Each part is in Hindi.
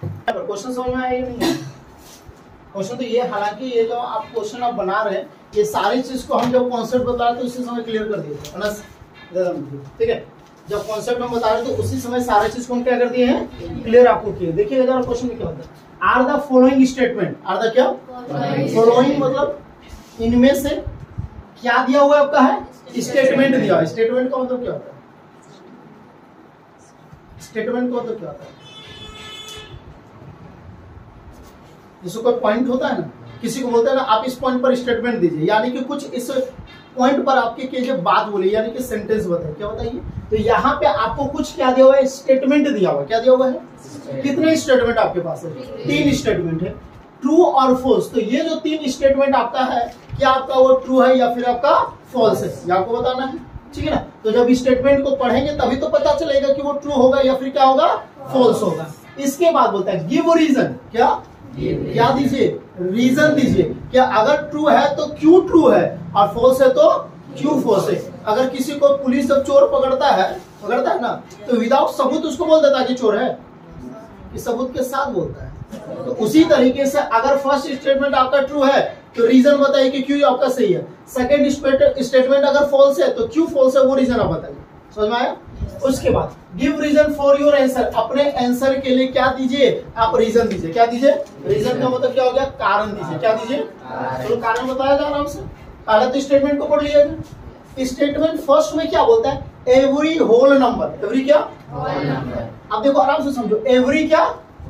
क्वेश्चन समझ में आया या नहीं? क्वेश्चन तो ये, हालांकि ये जो आप क्वेश्चन आप बना रहे हैं, ये सारी चीज को हम जब कॉन्सेप्ट बता रहे थे उसी समय क्लियर कर दिए थे, ठीक है। जब कॉन्सेप्ट हम बता रहे थे उसी समय सारे चीज को हम क्या कर दिए हैं, क्लियर आपको किए। देखिए अगर क्वेश्चन में क्या होता है, are the following statement, are the क्या फॉलोइंग मतलब इनमें से क्या दिया हुआ है आपका है, स्टेटमेंट दिया है। स्टेटमेंट का मतलब क्या होता है, स्टेटमेंट का मतलब क्या होता है, जिसको कोई पॉइंट होता है ना, किसी को बोलते हैं ना आप इस पॉइंट पर स्टेटमेंट दीजिए, यानी कि कुछ इस पॉइंट पर आपके कीजिए बात बोले, यानी कि सेंटेंस बताइए, क्या बताइए। तो यहाँ पे आपको कुछ क्या दिया हुआ है, स्टेटमेंट दिया हुआ है। क्या दिया हुआ है, कितने स्टेटमेंट आपके पास है, 3 स्टेटमेंट है, ट्रू और फॉल्स। तो ये जो 3 स्टेटमेंट आपका है, क्या आपका वो ट्रू है या फिर आपका फॉल्स है, ये आपको बताना है, ठीक है ना। तो जब स्टेटमेंट को पढ़ेंगे तभी तो पता चलेगा कि वो ट्रू होगा या फिर क्या होगा, फॉल्स होगा। इसके बाद बोलता है गिव रीजन, क्या दीजिए, रीजन दीजिए। क्या अगर ट्रू है तो क्यों ट्रू है, और फॉल्स है तो क्यों फॉल्स है। अगर किसी को पुलिस जब चोर पकड़ता है ना, तो विदाउट सबूत उसको बोल देता है कि चोर है, इस सबूत के साथ बोलता है। तो उसी तरीके से अगर फर्स्ट स्टेटमेंट आपका ट्रू है तो रीजन बताइए कि क्यों आपका सही है। सेकंड स्टेटमेंट अगर फॉल्स है तो क्यों फॉल्स है वो रीजन आप बताइए। समझ में आया। उसके बाद give reason for your answer, अपने आंसर के लिए क्या दीजिए, आप रीजन दीजिए। क्या दीजिए, रीजन का मतलब क्या हो गया, कारण दीजिए। क्या दीजिए, चलो कारण बताया जाए आराम से। पहले तो स्टेटमेंट को पढ़ लिया। स्टेटमेंट फर्स्ट में क्या बोलता है, एवरी होल नंबर, एवरी क्या होल नंबर। अब देखो आराम से समझो, एवरी क्या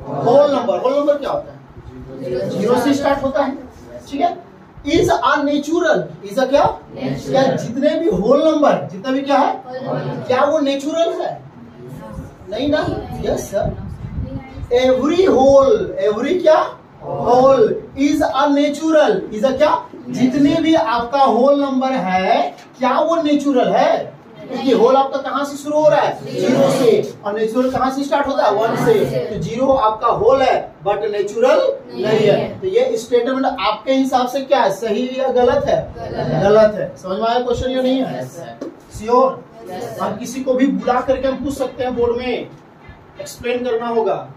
होल नंबर, होल नंबर क्या होता है, 0 से स्टार्ट होता है, ठीक है। Is a natural, is a क्या, जितने भी होल नंबर, जितना भी क्या है, क्या वो नेचुरल है, नहीं ना, yes sir. Every whole, every क्या whole is a natural, is a क्या, जितने भी आपका होल नंबर है क्या वो नेचुरल है, क्योंकि होल आपका कहां से शुरू हो रहा है, 0 से, और नेचुरल कहां से स्टार्ट होता है, 1 से। तो 0 आपका होल है बट नेचुरल नहीं है। तो ये स्टेटमेंट आपके हिसाब से क्या है, सही या गलत है, गलत है। समझ में आया क्वेश्चन या नहीं है, श्योर। हम किसी को भी बुला करके हम पूछ सकते हैं, बोर्ड में एक्सप्लेन करना होगा,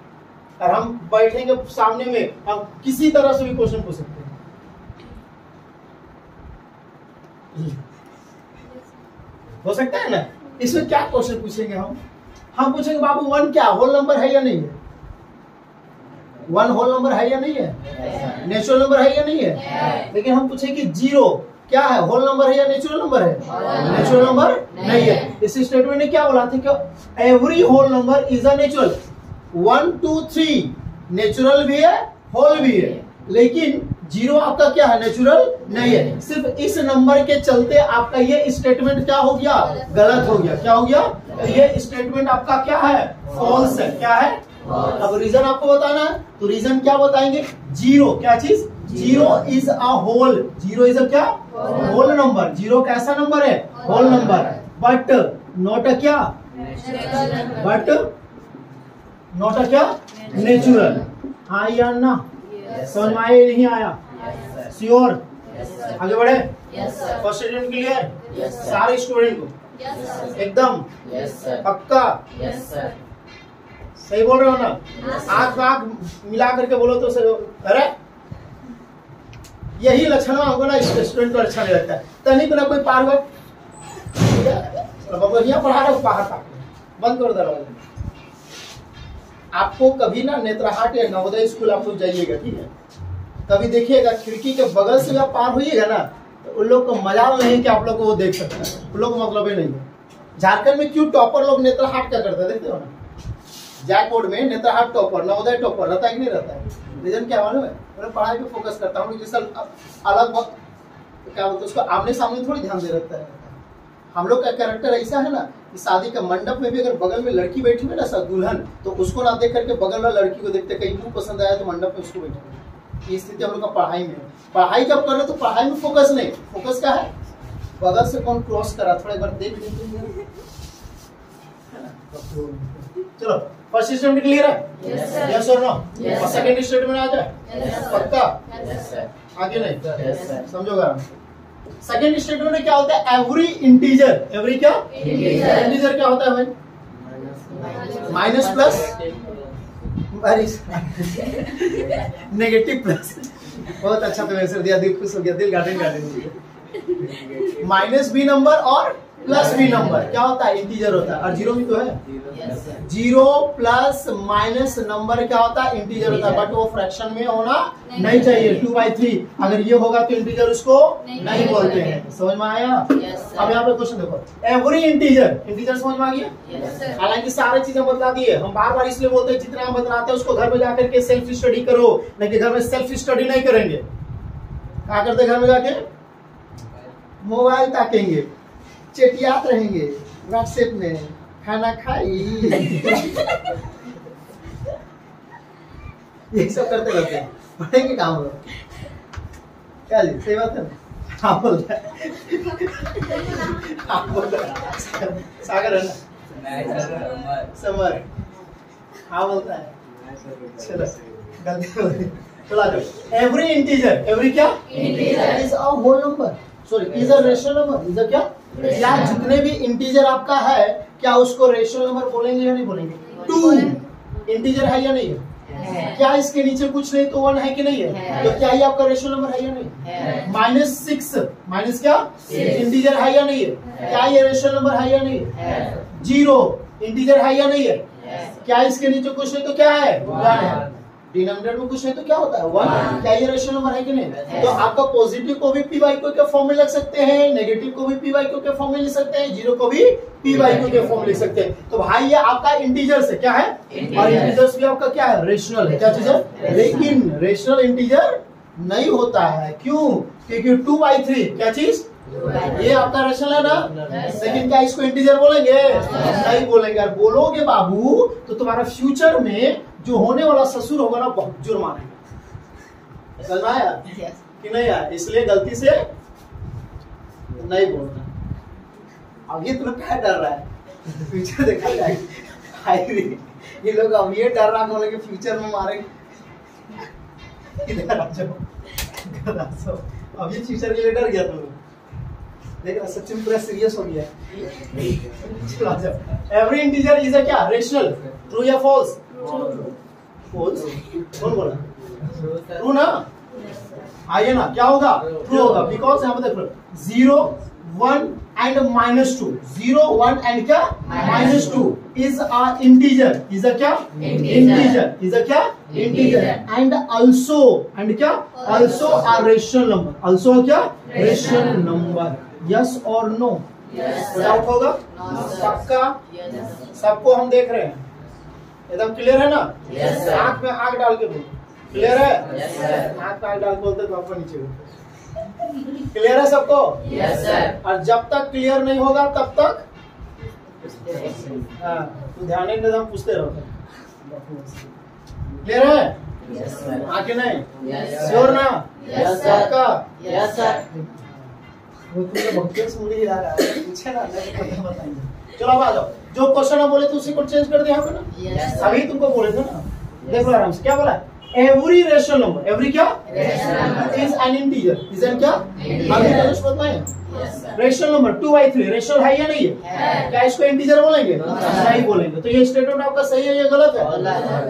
और हम बैठेंगे सामने में, हम किसी तरह से भी क्वेश्चन पूछ सकते हैं। हो सकता है ना। इसमें क्या क्वेश्चन पूछेंगे हम पूछेंगे बाबू 1 क्या होल नंबर है या नहीं है, 1 होल नंबर है या नहीं है, नेचुरल नंबर है या नहीं है। लेकिन हम पूछेंगे 0 क्या है, होल नंबर है या नेचुरल नंबर है, नेचुरल नंबर नहीं है। इस स्टेटमेंट ने क्या बोला था कि every whole number is a natural, 1 2 3 natural भी है होल भी है, लेकिन 0 आपका क्या है, नेचुरल नहीं है। सिर्फ इस नंबर के चलते आपका ये स्टेटमेंट क्या हो गया, गलत हो गया। क्या हो गया, तो ये स्टेटमेंट आपका क्या है, फॉल्स है। क्या है, अब रीजन आपको बताना है, तो रीजन क्या बताएंगे, 0 क्या चीज, 0 is a whole, 0 is a क्या होल नंबर, 0 कैसा नंबर है, whole number, but not a क्या, बट नॉट अ क्या नेचुरल। हाँ या ना, समझ में आया नहीं आया, श्योर। आगे बढ़े, फर्स्ट स्टूडेंट क्लियर, सारे स्टूडेंट को एकदम पक्का, सही बोल रहे हो ना, आंख आंख मिला करके बोलो तो सही। अरे यही लक्षण हमको ना स्टूडेंट को अच्छा नहीं लगता है, तनी को ना कोई पार हो यहाँ पढ़ा रहे हो, बाहर बंद कर दरवाजा। आपको कभी ना नेत्रहाट या नवोदय स्कूल आप लोग जाइएगा, ठीक है, कभी देखिएगा खिड़की के बगल से आप पार होइएगा ना, तो उन लोग को मजाल नहीं कि आप लोग को वो देख सकता है, उन लोग को मतलब ही नहीं है। झारखंड में क्यों टॉपर लोग नेत्रहाट क्या करते हैं, देखते हो ना, जैक बोर्ड में नेत्रहाट टॉपर, नवोदय टॉपर रहता है कि नहीं रहता है। रीजन क्या मालूम है, उन्हें पढ़ाई पे फोकस करता हूँ, जैसा अलग क्या बोलते उसको आमने सामने थोड़ी ध्यान दे रहता है। हम लोग का कैरेक्टर ऐसा है ना कि शादी का मंडप में भी अगर बगल में लड़की बैठी हुई ना सब दुल्हन, तो उसको ना देख करके बगल वाला लड़की को देखते, कहीं मुंह पसंद आया तो मंडप में उसको बैठे। ये स्थिति हम लोग का पढ़ाई में, पढ़ाई जब कर रहे तो पढ़ाई में फोकस नहीं, फोकस क्या है, बगल से कौन क्रॉस करा थोड़ा एक बार देख लीजिए। चलो फर्स्ट स्टेटमेंट क्लियर है, यस और नो, और सेकंड स्टेटमेंट आ जाए, पक्का, आगे नहीं समझोगा। सेकंड स्टेटमेंट में क्या होता है, एवरी इंटीजर, एवरी क्या इंटीजर क्या होता है भाई, माइनस प्लस, नेगेटिव प्लस, बहुत अच्छा तो आंसर दिया, दिल खुश हो गया, दिल गार्डन गार्डन हो गया। माइनस बी नंबर और प्लस बी नंबर क्या होता है, इंटीजर होता है, और जीरो भी तो है। जीरो प्लस माइनस नंबर क्या होता है, इंटीजर होता है, बट वो फ्रैक्शन में होना नहीं चाहिए। 2/3 अगर ये होगा तो इंटीजर उसको नहीं बोलते हैं। समझ में आया? अब यहाँ पे क्वेश्चन देखो, एवरी इंटीजर, इंटीजर समझ में आ गया? हालांकि सारी चीजें बता दिए, हम बार बार इसलिए बोलते हैं जितना हम बतलाते हैं उसको घर में जाकर के सेल्फ स्टडी करो, लेकिन घर में सेल्फ स्टडी नहीं करेंगे, क्या करते घर में जाके मोबाइल ताकेंगे, चेटियात रहेंगे व्हाट्सएप में, खाना खाई ये सब करते रहते हैं, पढ़ेंगे काम हो क्या जी, सही बात है ना? हाँ बोल रहा है, हाँ बोल रहा है, सागर है ना, समर, हाँ बोलता है, चलो गलती हो गई, चला जाओ। एवरी इंटीजर, एवरी क्या, is a whole number, sorry is a rational number, is a क्या, या जितने भी इंटीजर आपका है क्या उसको रेशनल नंबर बोलेंगे या नहीं बोलेंगे? 2 इंटीजर है या नहीं है? क्या इसके नीचे कुछ नहीं तो 1 है कि नहीं है? तो क्या ये आपका रेशनल नंबर है या नहीं? -6 माइनस क्या इंटीजर है या नहीं है? क्या ये रेशनल नंबर है या नहीं है? 0 इंटीजर है या नहीं है? क्या इसके नीचे कुछ नहीं तो क्या है? 1 है। डिनोमिनेटर में कुछ नहीं तो क्या होता है? 1। क्या ये रेशनल नंबर है कि नहीं? तो आपका पॉजिटिव को भी पी बाई क्यू के फॉर्म में लिख सकते हैं, नेगेटिव को भी पी बाई क्यू के फॉर्म में लिख सकते हैं, 0 को भी पी बाई क्यू के फॉर्म में लिख सकते हैं। तो भाई ये आपका इंटीजर्स है, क्या है? और इंटीजर्स भी आपका क्या है? रेशनल है। क्या चीज है? लेकिन रेशनल इंटीजर नहीं होता है, क्यों? क्योंकि 2/3 क्या चीज, ये आपका रेशनल है ना, लेकिन क्या इसको इंटीजर बोलेंगे? नहीं बोलेंगे। और बोलोगे बाबू तो तुम्हारा फ्यूचर में जो होने वाला ससुर होगा ना बहुत जुर्माना है, समझ में आया कि नहीं आया? इसलिए गलती से नहीं बोलना। अब ये तुम्हें क्या डर रहा है, फ्यूचर देखा जाएगा, ये लोग अब ये डर रहा बोलेंगे फ्यूचर में मारेंगे, इधर आ जाओ, अब ये फ्यूचर के लिए डर गया तुम, लेकिन सच में पूरा सीरियस हो गया। चलो आ जाओ। एवरी इंटीजर इज अ क्या, रेशनल, ट्रू या फॉल्स? फॉल्स। कौन बोला? ट्रू ना, आइए ना, क्या होगा? ट्रू होगा, बिकॉज यहाँ पे देखो 0 1 एंड -2, 0 1 एंड क्या -2 is a integer, is a क्या इंटीजर, इज अ क्या इंटीजर, एंड आल्सो, एंड क्या also a rational number, also क्या रेशनल नंबर। यस और नो? डाउट होगा सबका? सबको हम देख रहे हैं, एकदम क्लियर है ना? आंख में आंख डाल के बोलो, क्लियर है? आंख में आंख डाल के बोलते तो आपको नीचे क्लियर है सबको? और जब तक क्लियर नहीं होगा तब तक तो ध्यान एकदम पूछते रहो। क्लियर है? आगे नहीं? श्योर ना? सबका? वो पूछे ना, बताइए। चलो अब आ जाओ, जो क्वेश्चन हम बोले थे उसी को चेंज कर दिया ना, अभी तुमको बोले थे ना, देख लो आराम से। क्या बोला? एवरी रेशनल नंबर, एवरी क्या is an integer, is an क्या, रेशनल नंबर 2/3 रेशनल है या नहीं है? क्या इसको इंटीजर बोलेंगे? नहीं बोलेंगे। तो ये स्टेटमेंट आपका सही है या गलत है?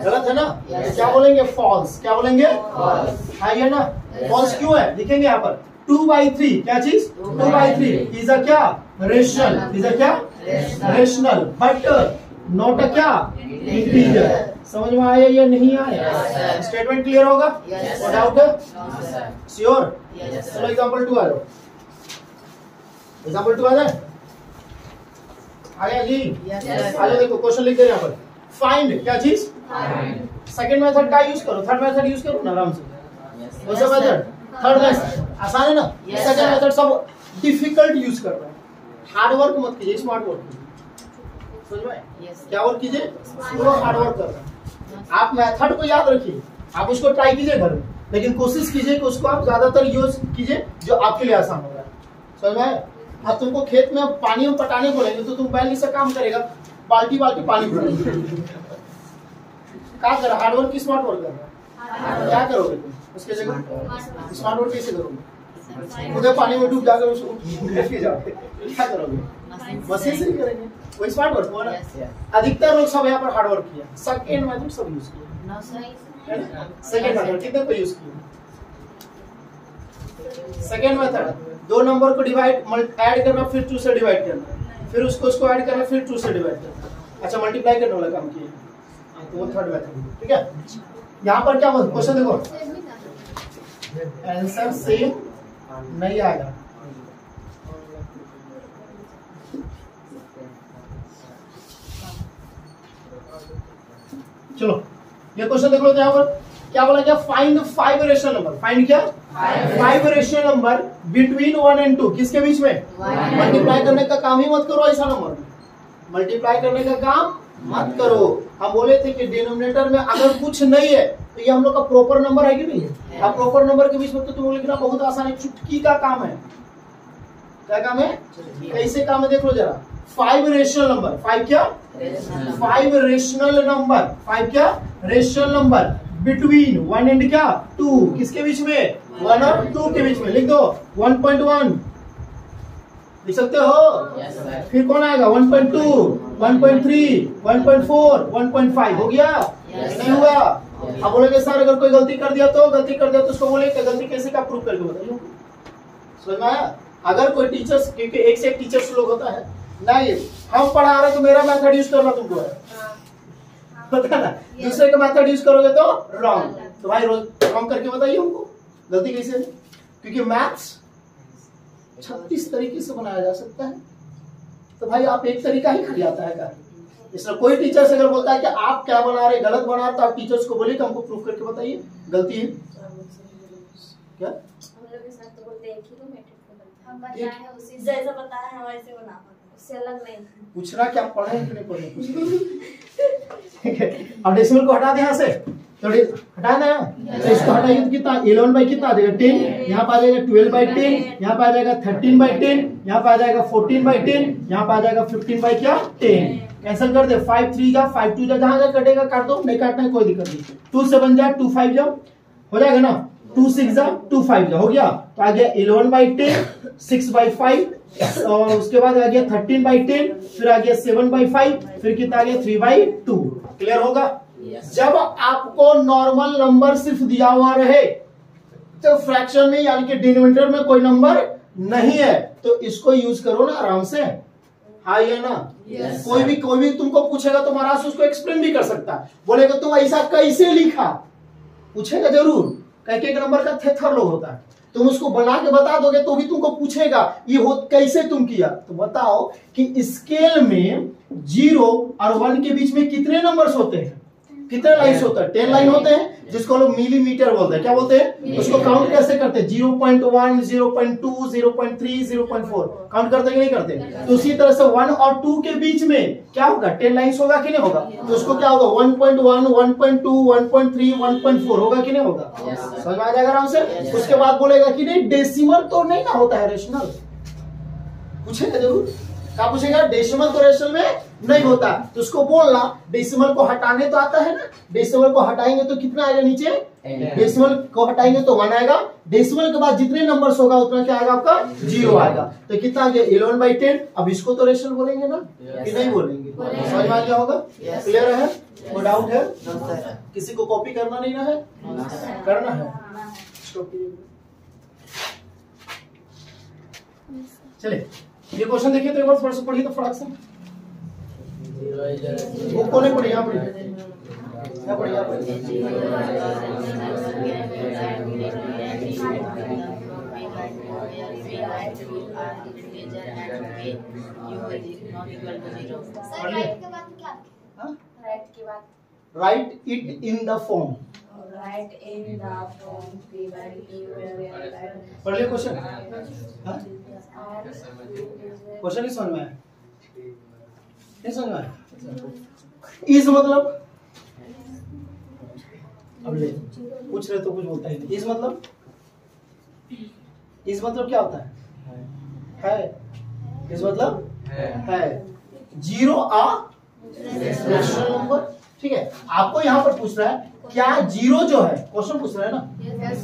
गलत है ना? क्या बोलेंगे? फॉल्स। क्या बोलेंगे? है या ना? फॉल्स क्यों है? दिखेंगे यहाँ पर 2/3 क्या चीज, 2/3 इज अ क्या रेशनल, इज अ क्या रेशनल, बट नॉट अ क्या इंटीजर। समझ में आया या नहीं आया? स्टेटमेंट क्लियर होगा? कोई डाउट है? श्योर? चलो एग्जांपल 2 आ जाओ, एग्जांपल 2 आ जाए, आया जी? आ जाओ, देखो क्वेश्चन लिख दे यहाँ पर, फाइंड क्या चीज, सेकंड मेथड का यूज करो, थर्ड मेथड यूज करो ना आराम से। वैसे मेथड थर्ड मेथड आसान है ना, सेकंड मेथड सब डिफिकल्ट यूज कर रहे हैं। हार्ड वर्क मत कीजिए, स्मार्ट वर्क कीजिए। समझ में? क्या वर्क कीजिए? पूरा हार्ड वर्क कर रहे हैं। आप मेथड को याद रखिए, आप उसको ट्राई कीजिए घर में, लेकिन कोशिश कीजिए कि उसको आप ज्यादातर यूज कीजिए जो आपके लिए आसान होगा। समझ में? अब तुमको खेत में पानी में पटाने बोलेंगे तो तुम बैल से काम करेगा, बाल्टी बाल्टी पानी भरेगा। क्या कर रहा? हार्ड वर्क की स्मार्ट वर्क कर रहा? क्या करोगे तुम उसके जगह? स्मार्ट वर्क कैसे करोगे? खुद पानी में डूब जाकर उसको लेके जाओगे, क्या करोगे? मशीन से ही करेंगे, वही स्मार्ट वर्क हुआ ना। अधिकतर लोग सब यहाँ पर हार्ड वर्क किया, सेकंड मेथड सब यूज किया। सेकेंड मेथड कितने पे यूज किए? सेकेंड मेथड, दो नंबर को डिवाइड ऐड करना, फिर 2 से डिवाइड करना, फिर उसको ऐड करना, फिर 2 से डिवाइड करना। अच्छा, मल्टीप्लाई करने वाला काम किया, तो वो थर्ड मेथड। ठीक है, यहाँ पर क्या बोल क्वेश्चन देखो, आंसर सेम नहीं आएगा। चलो ये क्वेश्चन देख लो, यहाँ पर क्या बोला गया, फाइंड 5 रेशनल नंबर। फाइंड क्या? 5 रेशनल नंबर बिटवीन 1 and 2, किसके बीच में? मल्टीप्लाई करने का काम ही मत करो, ऐसा नंबर मल्टीप्लाई करने का काम मत करो। हम बोले थे कि डिनोमिनेटर में अगर कुछ नहीं है तो ये हम लोग का प्रॉपर नंबर है कि नहीं है? अब प्रॉपर नंबर के बीच में तो तुम लिखना बहुत आसान है, चुटकी का काम है। क्या काम है? कैसे काम है देख लो जरा। 5 रेशनल नंबर, 5 क्या? 5 रेशनल नंबर, 5 क्या? रेशनल नंबर बिटवीन 1 and क्या? 2, किसके बीच में? 1 और 2 के बीच में। लिख दो 1.1, लिख सकते हो? फिर कौन आएगा? 1.2, 1.3, 1.4, 1.5। हो गया? नहीं हुआ? अब बोलेंगे सर अगर कोई गलती कर दिया तो उसको बोले गलती कैसे का प्रूव करके बताइए। समझ में आया? अगर कोई टीचर्स, क्योंकि एक से एक टीचर्स लोग होता है, नहीं हम पढ़ा रहे तो मेरा मेथड यूज करना तुमको है, पता ना, दूसरे का मेथड यूज करोगे तो रॉन्ग। तो भाई रोज रॉन्ग करके बताइए हमको गलती कैसे है, क्योंकि मैथ्स 36 तरीके से बनाया जा सकता है। तो भाई आप एक तरीका ही खा जाता है क्या? इसलिए कोई टीचर से अगर बोलता है कि आप क्या बना रहे, गलत बना रहे, तो आप टीचर्स को बोलिए कि हमको प्रूफ करके बताइए गलती है क्या। हम लोग के साथ तो बोलते हैं कि हम बताया है उसी जैसा बताया है वैसे बना, उससे अलग नहीं। पूछना क्या पढ़े कि नहीं पढ़े। ठीक है, अब डेसिमल को हटा दे यहाँ से, तो हटा ना, तो इसको हटाएंगे तो कितना 11 बाई कितना आ जाएगा 10, यहाँ पे आ जाएगा 12 बाई 10, यहाँ पे आ जाएगा 13 बाई 10, यहाँ पे आ जाएगा 14 बाई 10, यहाँ पे आ जाएगा 15 बाई क्या 10। कैंसिल कर दे, 5 3 जा 5 2 जा, जहां जा कटेगा काट दो, नहीं काटना है कोई दिक्कत नहीं। 2 7 जा 2 5 जा, हो जाएगा ना, 2 6 जा 2 5 जा, हो गया। तो आ गया 11 बाई 10, 6 बाई 5, और उसके बाद आ गया 13 बाई 10, फिर आ गया 7 बाई 5, फिर कितना आ गया 3 बाई 2। क्लियर होगा? जब आपको नॉर्मल नंबर सिर्फ दिया हुआ रहे, तो फ्रैक्शन में यानी कि डिनोमिनेटर में कोई नंबर नहीं है, तो इसको यूज करो ना आराम से। हाँ या ना? कोई भी तुमको पूछेगा तो महाराज से उसको एक्सप्लेन भी कर सकता है, बोलेगा तुम ऐसा कैसे लिखा, पूछेगा जरूर। एक नंबर का थेथर लोग होता है, तुम उसको बना के बता दोगे तो भी तुमको पूछेगा ये हो कैसे तुम किया। तो बताओ कि स्केल में 0 और 1 के बीच में कितने नंबर्स होते हैं, कितने लाइन्स होते हैं? 10 लाइन होते हैं, जिसको लोग मिलीमीटर बोलते हैं। क्या बोलते हैं? उसको काउंट कैसे करते हैं? 0.1, 0.2, 0.3, 0.4 काउंट करते कि नहीं करते? तो उसी तरह से 1 और 2 के बीच में क्या होगा? 10 लाइन्स होगा कि नहीं होगा? तो उसको क्या होगा? 1.1, 1.2, 1.3, 1.4 होगा कि नहीं होगा? समझ में आ जाएगा आराम से। उसके बाद बोलेगा कि नहीं डेसिमल तो नहीं ना होता है, रेशनल पूछेगा जरूर। क्या पूछेगा? डेसिमल तो रेशनल में नहीं होता, तो उसको बोलना डेसिमल को हटाने तो आता है ना, डेसिमल को हटाएंगे तो कितना आएगा नीचे? डेसिमल को हटाएंगे तो 1 आएगा, डेसिमल के बाद जितने नंबर्स होगा उतना क्या आएगा आपका? 0 आएगा। तो कितना आ गया? 11 बाई 10। अब इसको तो रेशनल बोलेंगे ना कि नहीं बोलेंगे? समझ में आ गया होगा? क्लियर है? कोई डाउट है? किसी को कॉपी करना नहीं ना है? करना है। चलिए ये क्वेश्चन देखिए तो एक बार थोड़ा सा पढ़िए तो फटाक से। वो कोने पढ़िए, यहाँ पढ़िए, यहाँ पढ़िए, यहाँ पढ़िए। Right it in the form, पढ़ लिया क्वेश्चन? क्वेश्चन नहीं समझ में आया? नहीं समझ में आया? इस मतलब अब ले पूछ रहे तो कुछ बोलता ही नहीं। इस मतलब क्या होता है? इस मतलब है 0 आ रेशनल नंबर। ठीक है, आपको यहाँ पर पूछ रहा है क्या 0 जो है, क्वेश्चन पूछ रहा है ना,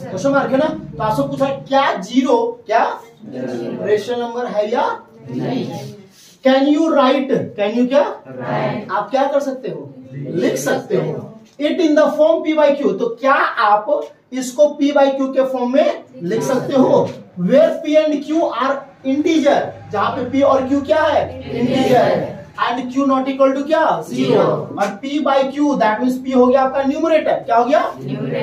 क्वेश्चन मार्क है ना, तो आपसे पूछा है क्या 0 क्या रेशनल नंबर है या नहीं। Can you write, can you क्या आप क्या कर सकते हो? लिख सकते हो it in the form P by Q, तो क्या आप इसको पी बाई क्यू के फॉर्म में लिख सकते हो? Where p and q are integer, जहां पे पी और क्यू क्या है? इंटीजर है। And q not equal to क्या? 0। और p by q that means p हो गया आपका न्यूमरेटर, क्या हो गया?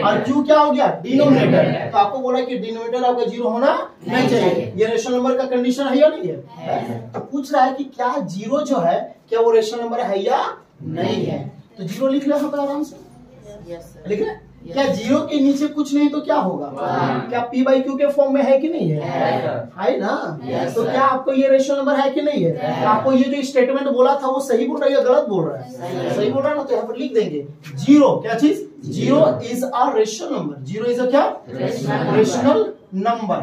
और क्यू क्या हो गया? डिनोमिनेटर। तो आपको बोला कि डिनोमिनेटर आपका 0 होना नहीं चाहिए। ये रेशनल नंबर का कंडीशन है या नहीं है? तो पूछ रहा है कि क्या 0 जो है क्या वो रेशनल नंबर है या नहीं है? तो 0 लिख ले आराम से, लिख ले। क्या 0 के नीचे कुछ नहीं तो क्या होगा? क्या पी बाई क्यू के फॉर्म में है कि नहीं है? है ना? तो क्या आपको ये रेशनल नंबर है कि नहीं है? तो आपको ये जो स्टेटमेंट बोला था वो सही बोल रहा है या गलत बोल रहा है? सही बोल रहा है ना, तो यहाँ पर लिख देंगे 0 क्या चीज? 0 is a rational number. 0 is a क्या? Rational number.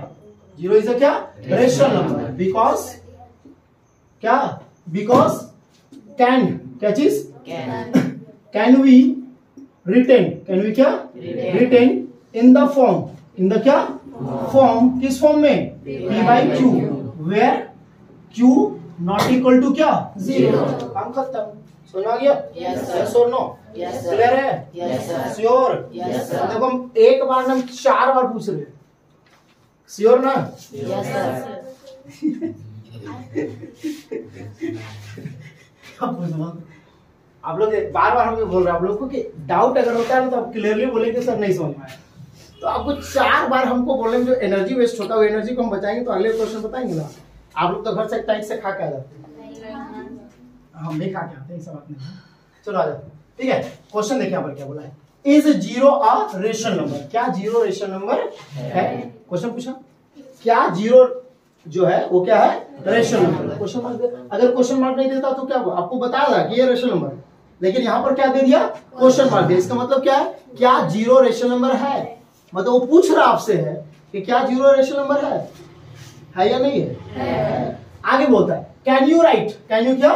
0 इज अ क्या? Rational number. बिकॉज क्या? बिकॉज कैन क्या चीज? Can we written, can we क्या? Written in the form, in the क्या? फॉर्म, किस फॉर्म में? P by Q, where Q not equal to क्या? 0। काम खत्म। समझ आ गया? यस और नो? क्लियर है? श्योर? देखो हम एक बार हम 4 बार पूछ रहे हैं, श्योर ना? आप लोग बार बार हमें बोल रहे हैं आप लोग को कि डाउट अगर होता है ना तो आप क्लियरली बोलेंगे सर नहीं समझ में आया। तो आपको 4 बार हमको बोलने में जो एनर्जी वेस्ट होता है वो एनर्जी को हम बचाएंगे तो अगले क्वेश्चन बताएंगे ना। आप लोग तो घर से टाइट से खा के आ जाते हैं, हम नहीं खा के आते हैं, सब बात नहीं। चलो आ जाते, ठीक है। क्वेश्चन देखिए यहाँ पर क्या बोला है, इज 0 अ रेशनल नंबर? क्या 0 रेशनल नंबर है? क्वेश्चन पूछा क्या 0 जो है वो क्या है? Rational number. क्वेश्चन मार्क, अगर क्वेश्चन मार्क नहीं देता तो क्या हुआ? आपको बताया कि ये रेशनल नंबर है, लेकिन यहाँ पर क्या दे दिया? क्वेश्चन मार्क दे। इसका मतलब क्या है? क्या 0 रेशनल नंबर है? मतलब वो पूछ रहा आपसे है कि क्या 0 रेशनल नंबर है या नहीं है? आगे बोलता है can you write, can you क्या?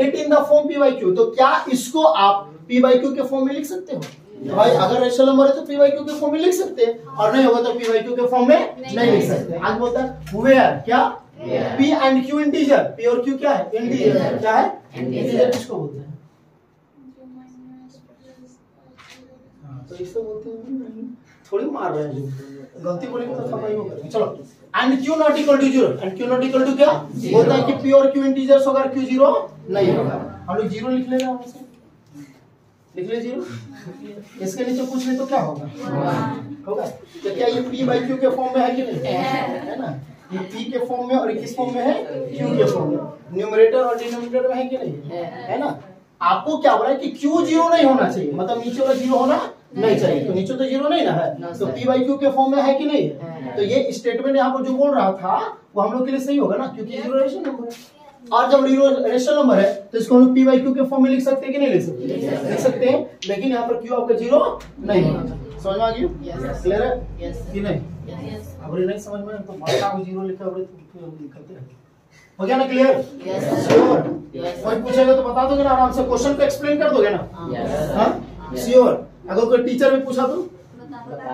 It in the form P by Q, तो क्या इसको आप पी बाई क्यू के फॉर्म में लिख सकते हो? भाई अगर रेशनल नंबर है तो पी बाई क्यू के फॉर्म में लिख सकते हैं, और नहीं होगा तो पी बाई क्यू के फॉर्म में नहीं लिख सकते। आज बोलता है वेयर क्या? P and Q integer, P और क्यू क्या है? इंटीजर। क्या है? इंटीजर किसको बोलते हैं? तो इसको बोलते हैं, थोड़ी मार रहे हैं, जो गलती बोलेंगे तो सफाई हो करेंगे। चलो and q not equal to 0, and q not equal to क्या बोलता है कि पी और क्यू इंटीजर्स होगा, क्यू 0 नहीं होगा। हम लोग 0 लिख लेगा, लिख ले 0। इसके नीचे कुछ नहीं तो क्या होगा? होगा। तो क्या ये पी बाई क्यू के फॉर्म में है कि नहीं? है ना? ये पी के फॉर्म में और किस फॉर्म में है? क्यू के फॉर्म में। न्यूमरेटर और डिनोमिनेटर में है कि नहीं? है ना? आपको क्या बोला है कि क्यू 0 नहीं होना चाहिए, मतलब नीचे वाला 0 होना नहीं चाहिए, तो नीचे तो 0 नहीं ना है, तो पी बाई क्यू के फॉर्म में है कि नहीं है? तो ये स्टेटमेंट यहाँ पर जो बोल रहा था वो हम लोग के लिए सही होगा ना, क्योंकि 0 रेशनल नंबर है। और जब 0 रेशनल नंबर है तो इसको हम पी बाई क्यू के फॉर्म में लिख सकते हैं कि नहीं लिख सकते? लिख सकते हैं, लेकिन यहाँ पर क्यू आपका 0 नहीं होना चाहिए। समझ में आ गया? क्लियर है कि नहीं? अब नहीं समझ में तो 0 लिखा लिखते हैं, हो गया ना? क्लियर? श्योर? कोई पूछेगा तो बता दोगे ना आराम से, क्वेश्चन को एक्सप्लेन कर दोगे ना? हाँ श्योर? अगर कोई टीचर भी पूछा तो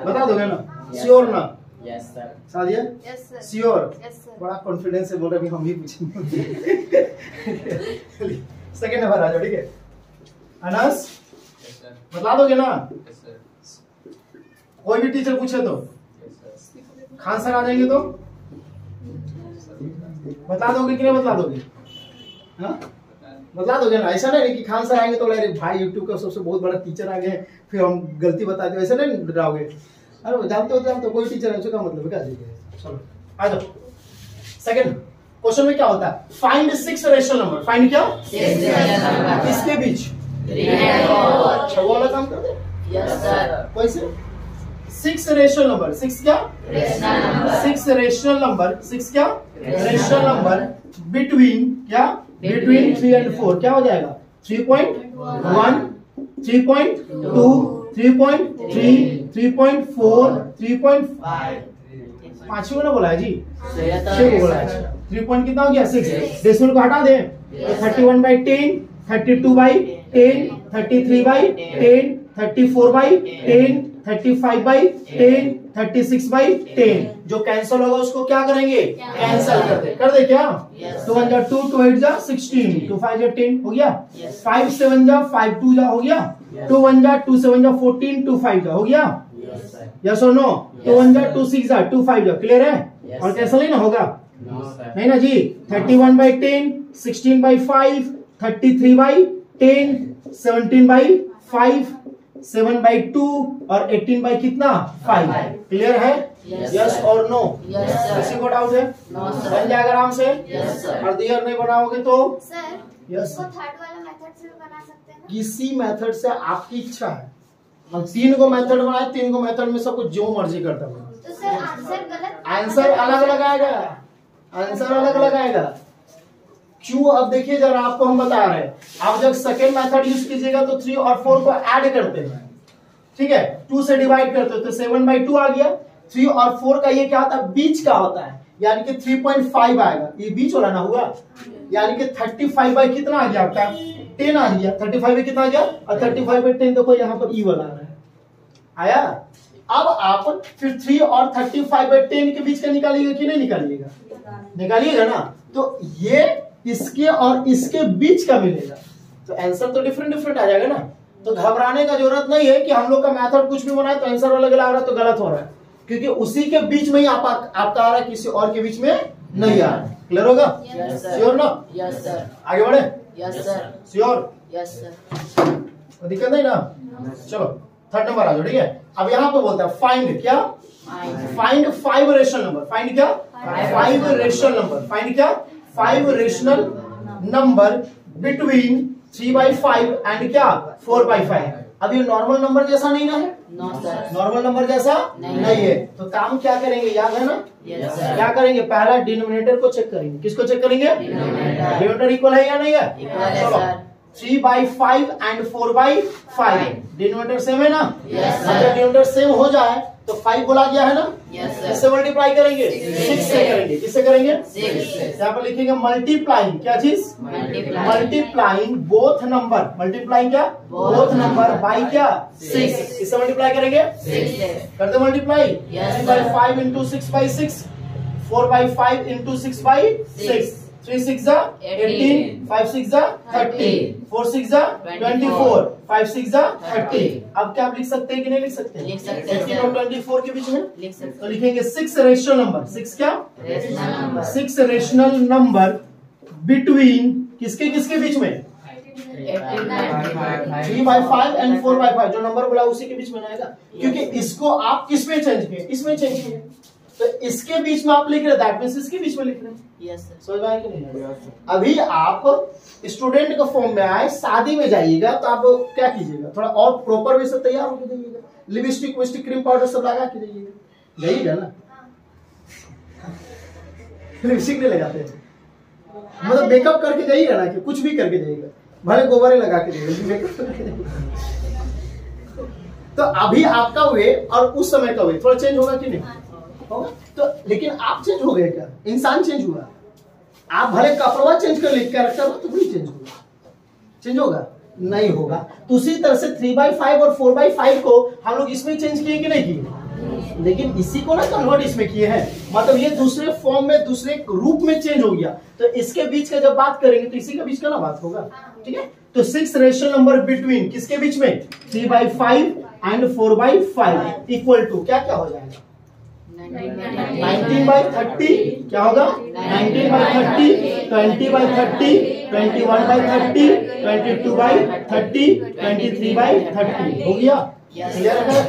बता दोगे ना? श्योर ना? Yes sir. Sadia? Yes sir. Sure? Yes sir. बड़ा कॉन्फिडेंस से बोल रहा कि हम भी पूछेंगे। सेकंड नंबर आ जाओ, ठीक है। अनस बता दोगे ना? Yes sir. कोई भी टीचर पूछे तो खान सर आ जाएंगे तो बता दोगे कि नहीं बता दोगे? हाँ बता दोगे ना? ऐसा नहीं कि खान सर आएंगे तो अरे भाई यूट्यूब का सबसे बहुत बड़ा टीचर आ गए फिर हम गलती बता दो, ऐसा नहीं डराओगे? अरे जानते हो कोई टीचर है का मतलब क्या? चलो आ जाओ। सेकंड क्वेश्चन में क्या होता है? Find 6 rational number. फाइंड क्या? 6 रेशनल नंबर किसके बीच? 3 और 4। अच्छा वो वाला काम कर दे। Yes sir. कैसे? 6 रेशनल नंबर, 6 क्या? Rational number. 6 रेशनल नंबर, 6 क्या? रेशनल नंबर बिटवीन क्या? बिटवीन 3 और 4 क्या हो जाएगा? 3.1, 3.2, 3.3, 3.4, 3.5। पांचवी ने बोला है जी, 6 को बोला है। 3 पॉइंट कितना हो गया? 6। डेसिमल को हटा दे, 31/10, 32/10, 33/10, 34/10, 35/10, 36/10। जो कैंसिल होगा उसको क्या करेंगे? कैंसिल कर दे क्या? 2 1 2, 2 8 16, 2 5 10 हो गया। 5 7 5 2 हो गया। 2 1 जा 2 7 जा 14 2 5 जा हो गया Yes, sir. यस और नो 2 1 जा 2 6 जा 2 5 जा क्लियर है Yes, और कैंसिल नहीं ना होगा No, sir. नहीं ना जी 31/10 16/5 33/10 17/5 7/2 और 18 कितना 5 क्लियर है Yes, यस sir. और नो Yes, sir. किसी को डाउट है No, sir. बन जाएगा आराम से Yes, sir. और दियर नहीं बनाओगे तो सर यस इसको थर्ड वाला मेथड से भी बना सकते हैं ना? किसी मेथड से आपकी इच्छा है हम 3 को मेथड बनाए 3 को मेथड में सब कुछ जो मर्जी करता है तो सर आंसर गलत आंसर अलग अलग आएगा आंसर अलग अलग आएगा क्यों अब देखिए जरा आपको हम बता रहे हैं आप जब सेकेंड मेथड यूज कीजिएगा तो 3 और 4 को ऐड करते हैं ठीक है 2 से डिवाइड करते हो तो 7/2 आ गया 3 और 4 का ये क्या होता है बीच का होता है यानी कि 3.5 आएगा ये बीच वाला ना हुआ यानी कि 35 कितना आ गया आपका 10 आ गया 35 कितना आ गया और 35/10 देखो यहाँ पर ई वाला आ रहा है आया अब आप फिर 3 और 35/10 के बीच का निकालिएगा कि नहीं निकालिएगा निकालिएगा ना तो ये इसके और इसके बीच का मिलेगा तो आंसर तो डिफरेंट डिफरेंट आ जाएगा ना तो घबराने का जरूरत नहीं है कि हम लोग का मेथड कुछ भी बनाए तो आंसर अलग अलग आ रहा है तो गलत हो रहा है क्योंकि उसी के बीच में ही आपका आ रहा है किसी और के बीच में नहीं आ रहा है क्लियर होगा Yes, sir. श्योर ना Yes, sir. आगे बढ़े Yes, sir. Sure Yes, sir. तो दिक्कत नहीं ना चलो थर्ड नंबर आ जाओ ठीक है अब यहाँ पे बोलता है फाइंड क्या फाइंड 5 रेशनल नंबर फाइंड क्या 5 रेशनल नंबर फाइंड क्या 5 रेशनल नंबर बिटवीन 3/5 एंड क्या 4/5 अब ये नॉर्मल नंबर जैसा नहीं ना है No, sir. नॉर्मल नंबर जैसा नहीं है तो काम क्या करेंगे याद है ना Yes, sir. क्या करेंगे पहला डिनोमिनेटर को चेक करेंगे किसको चेक करेंगे Denominator. डिनोमिनेटर इक्वल है या नहीं है Equal है, चलो। sir. 3/5 एंड 4/5 डिनोमिनेटर सेम है ना Yes, sir. अगर डिनोमिनेटर सेम हो जाए तो 5 बोला गया है ना Yes, sir. इससे मल्टीप्लाई करेंगे 6 से करेंगे किससे करेंगे Six. यहाँ पर लिखेंगे मल्टीप्लाइंग क्या चीज Multiply. Multiplying both number multiplying क्या Both बोथ नंबर बाई क्या Six. किससे मल्टीप्लाई करेंगे Six. करते मल्टीप्लाई Yes, 3/5 into 6/6 4/5 into 6/6 3 6 जा 18 5 6 जा 30 4 6 जा 24 5 6 जा 30 अब क्या आप लिख सकते हैं कि नहीं लिख सकते लिख सकते हैं, 18 और 24 के बीच में लिख सकते तो लिखेंगे 6 रेशनल नंबर 6 क्या rational number 6 rational number between किसके किसके बीच में 3/5 एंड 4/5 जो नंबर बोला उसी के बीच में आएगा क्योंकि इसको आप किसमें चेंज किए इसमें चेंज किए तो इसके बीच में आप लिख रहे दैट मींस इसके बीच में लिख रहे हैं Yes, sir. समझ में आया कि नहीं अभी आप स्टूडेंट का फॉर्म में आए शादी में जाइएगा तो आप क्या कीजिएगा थोड़ा और प्रॉपर वे से तैयार होकर जाइएगा लिपस्टिक विस्टिक क्रीम पाउडर सब लगा के जाइएगा जाइएगा ना लिपस्टिक नहीं लगाते मतलब मेकअप करके जाइएगा ना कि कुछ भी करके जाइएगा भले गोबर लगा के जाइएगा मेकअप करके जाइएगा तो अभी आपका वे और उस समय का वे थोड़ा चेंज होगा कि नहीं होगा तो लेकिन आप चेंज हो गए क्या इंसान चेंज हुआ आप भले कपड़ा चेंज कर लीजिए कैरेक्टर तो भी चेंज होगा नहीं होगा तो उसी तरह से 3/5 और 4/5 को हम लोग इसमें चेंज किए कि नहीं किए लेकिन इसी को ना कन्वर्ट इसमें किए हैं मतलब ये दूसरे फॉर्म में दूसरे रूप में चेंज हो गया तो इसके बीच का जब बात करेंगे तो इसी के बीच का ना बात होगा ठीक है तो 6 रेशनल नंबर बिटवीन किसके बीच में 3/5 एंड 4/5 इक्वल टू क्या क्या हो जाएगा 19/30 क्या होगा 19/30 20/30 21/30 22/30 23/30 हो गया क्लियर है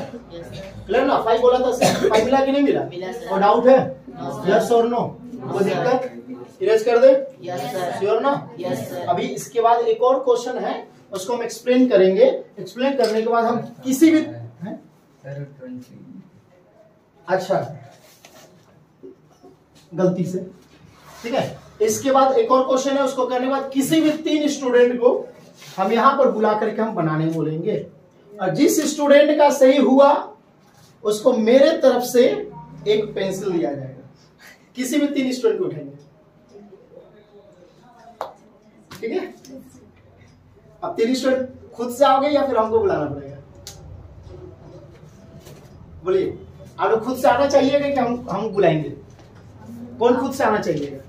क्लियर ना 5 बोला था 5 मिला कि नहीं मिला मिला, सर। और डाउट है No, sir. यस और नो कोई दिक्कत इरेज कर दे Yes, sir. श्योर ना Yes, sir. अभी इसके बाद एक और क्वेश्चन है उसको हम एक्सप्लेन करेंगे एक्सप्लेन करने के बाद हम किसी भी हैं? अच्छा गलती से ठीक है इसके बाद एक और क्वेश्चन है उसको करने के बाद किसी भी 3 स्टूडेंट को हम यहां पर बुला करके हम बनाने बोलेंगे और जिस स्टूडेंट का सही हुआ उसको मेरे तरफ से एक पेंसिल दिया जाएगा किसी भी 3 स्टूडेंट को उठाएंगे ठीक है अब 3 स्टूडेंट खुद से आओगे या फिर हमको बुलाना पड़ेगा बोलिए आप लोग खुद से आना चाहिएगा कि हम बुलाएंगे कौन खुद से आना चाहिएगा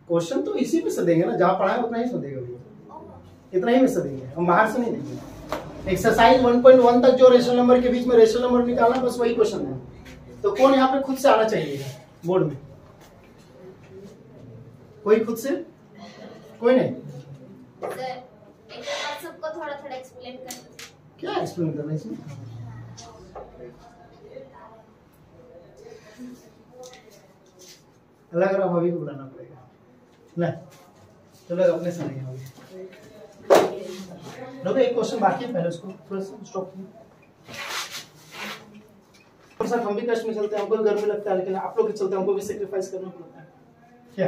क्वेश्चन तो इसी में से देंगे ना, जहाँ पढ़ाए उतना ही से देगा भैया, इतना ही में से देंगे, हम बाहर से नहीं देंगे। एक्सरसाइज 1.1 तक जो रेशनल नंबर के बीच में रेशनल नंबर निकालना, बस वही क्वेश्चन है। तो कौन यहाँ पे खुद से आना चाहिए बोर्ड में? कोई खुद से? कोई नहीं? सर एक बार सबको थोड़ा थोड़ा एक्सप्लेन कर दो। क्या एक्सप्लेन करना है इसमें? लग रहा भाभी को बुलाना पड़ेगा ना, चलो अपने से नहीं होगी। एक क्वेश्चन बाकी है, पहले उसको थोड़ा सा स्टॉप किया। साथ हम भी कष्ट में चलते हैं, हमको गर्मी लगता है, लेकिन आप लोग के चलते हमको भी सेक्रीफाइस करना पड़ता है। क्या?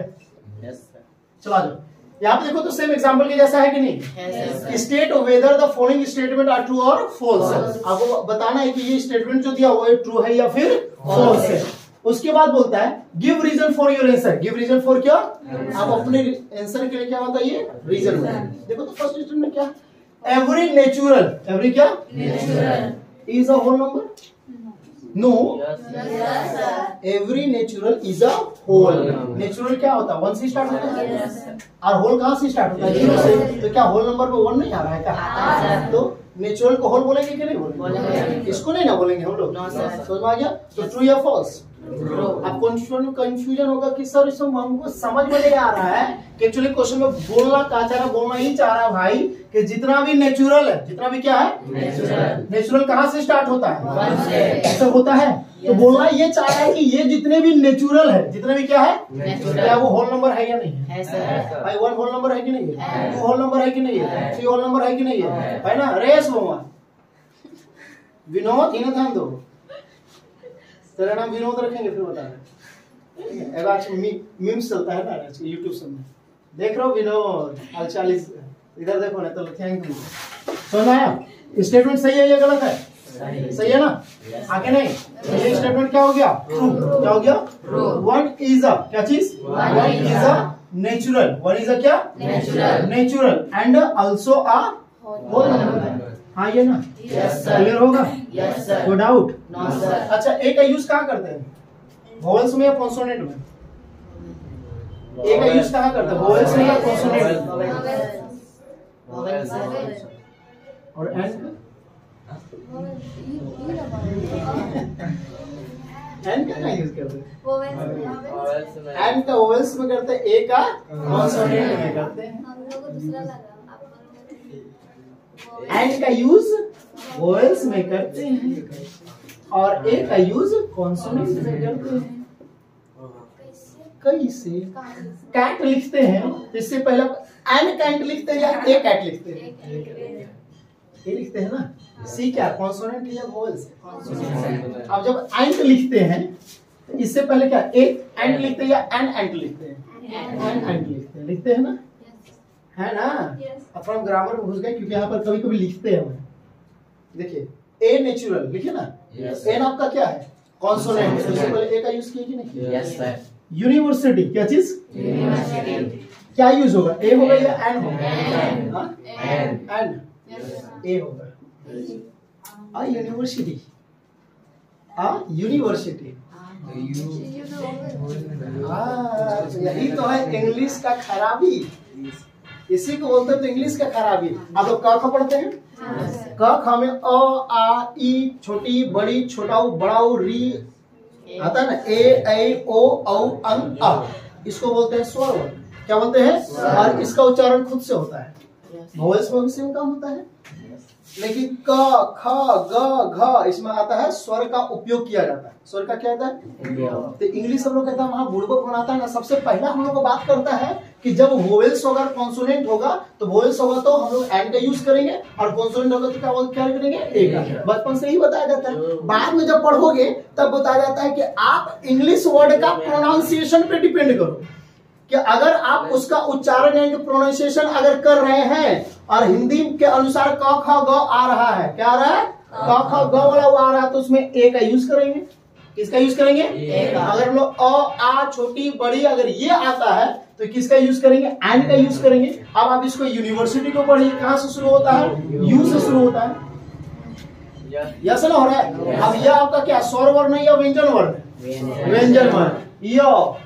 Yes sir. चलो आ जाओ, यहाँ पे देखो तो सेम एग्जांपल के जैसा है कि नहीं? State whether the following statement are true और फॉल्स। आपको बताना है कि ये स्टेटमेंट जो दिया हुआ है ट्रू है या फिर फॉल्स है। उसके बाद बोलता है give reason for your answer. Give reason for क्या? आप अपने आंसर के लिए क्या बताइए? रीजन बताइए। देखो तो फर्स्ट स्टेटमेंट क्या? एवरी नेचुरल, एवरी क्या? Natural is a whole number? No, every natural is a whole. Natural क्या होता है? 1 से स्टार्ट होता है, और होल कहाँ से स्टार्ट होता है? 0 से। तो क्या होल नंबर पे 1 नहीं आ रहा है क्या? तो नेचुरल को होल बोलेंगे कि नहीं बोलेंगे? इसको नहीं ना बोलेंगे हम लोग। समझ में आ गया? तो ट्रू या फॉल्स? अब कंफ्यूजन होगा कि सर इसमें हमको समझ में नहीं आ रहा है कि एक्चुअली क्वेश्चन में बोलना क्या चाह रहा है, बोलना ही चाह रहा है भाई कि जितना भी नेचुरल है, जितना भी क्या है नेचुरल कहाँ से स्टार्ट होता है? ऐसा होता है। तो बोलना ये चाह रहा है कि ये जितने भी नेचुरल है, जितने भी क्या है, क्या वो होल नंबर है या नहीं है? भाई 1 होल नंबर है कि नहीं है? 2 होल नंबर है कि नहीं है? 3 होल नंबर है कि नहीं है ना? रेस भगवान विनोद इन्हें ध्यान दो, तेरा नाम विनोद रखेंगे फिर बताना। आज मीम्स चलता है ना यूट्यूब सब में, देख रहे हो विनोद हाल 40, इधर देखो ना। तो थैंक यू। समझ आया? स्टेटमेंट सही है या गलत है? सही है ना? आगे नहीं, ये स्टेटमेंट क्या हो गया? ट्रू। क्या हो गया? 1 इज अ क्या चीज? 1 is a natural. 1 is a क्या? Natural and also a whole number. हाँ ये ना? क्लियर होगा? कोई डाउट? अच्छा, ए का यूज कहाँ करते हैं? वोवेल्स में या कॉन्सोनेंट में? ए का यूज कहाँ करते हैं? वोवेल्स में या कॉन्सोनेंट में? और एंड में? एंड का यूज करते हैं? एंड का वोवेल्स में करते हैं, ए का कॉन्सोनेंट में करते हैं। एंड का यूज वोवेल्स में करते हैं और ए का यूज कॉन्सोनेंट में करते हैं। कैसे? कैट लिखते हैं, इससे पहले एन कैट लिखते हैं या ए कैट लिखते हैं? ए लिखते हैं ना। सी क्या? कॉन्सोनेंट या वोवेल्स? अब जब एंट लिखते हैं तो इससे पहले क्या ए एंट लिखते हैं या एन एंट लिखते हैं? एन एंट लिखते हैं। लिखते हैं ना, है ना? अब हम ग्रामर में घुस गए क्योंकि यहाँ पर कभी कभी लिखते हैं। देखिए ए नेचुरल लिखिए ना, एन आपका क्या है? कॉन्सोनेंट। इससे पहले ए का यूज किया कि नहीं किया? Yes sir. यूनिवर्सिटी क्या चीज? यूनिवर्सिटी। क्या यूज होगा? ए होगा या एन होगा? एन। ए होगा। आ यूनिवर्सिटी, आ यूनिवर्सिटी। यही तो है इंग्लिश का खराबी, इसी को बोलते हैं तो इंग्लिश का खराबी। आप लोग क ख पढ़ते हैं? क ख में अ आ ई, छोटी बड़ी, छोटाऊ बड़ाऊ, री आता है ना, ए ऐ ओ औ अं अ, इसको बोलते हैं स्वर वर्ण। क्या बोलते हैं? और इसका उच्चारण खुद से होता है। वोवेल्स में भी सेम काम होता है, लेकिन क ख ग घ इसमें आता है स्वर का उपयोग किया जाता है। स्वर का क्या आता है? तो इंग्लिश हम लोग कहते हैं वहां बुड़बक बनाता है ना। सबसे पहला हम लोग को बात करता है कि जब वोवेल्स होगा, कॉन्सोनेंट होगा, तो वोवेल्स होगा तो हम लोग एन का यूज करेंगे, और कॉन्सोनेंट होगा तो क्या करेंगे? ए का। बचपन से ही बताया जाता है। बाद में जब पढ़ोगे तब बताया जाता है कि आप इंग्लिश वर्ड का प्रोनाउंसिएशन पे डिपेंड करो, कि अगर आप उसका उच्चारण यानी प्रोनाउंसिएशन अगर कर रहे हैं और हिंदी के अनुसार क ख ग आ रहा है, क्या आ रहा है? क ख ग वाला आ रहा है, तो उसमें ए का यूज करेंगे। किसका यूज करेंगे? अगर हम लोग अ आ छोटी बड़ी अगर ये आता है तो किसका यूज करेंगे? एन का यूज करेंगे। अब आप इसको यूनिवर्सिटी को पढ़िए, कहां से शुरू होता है? यू से शुरू होता है। यस ना हो रहा है? अब यह आपका क्या स्वर वर्ण है या व्यंजन वर्ण? व्यंजन वर्ण। यो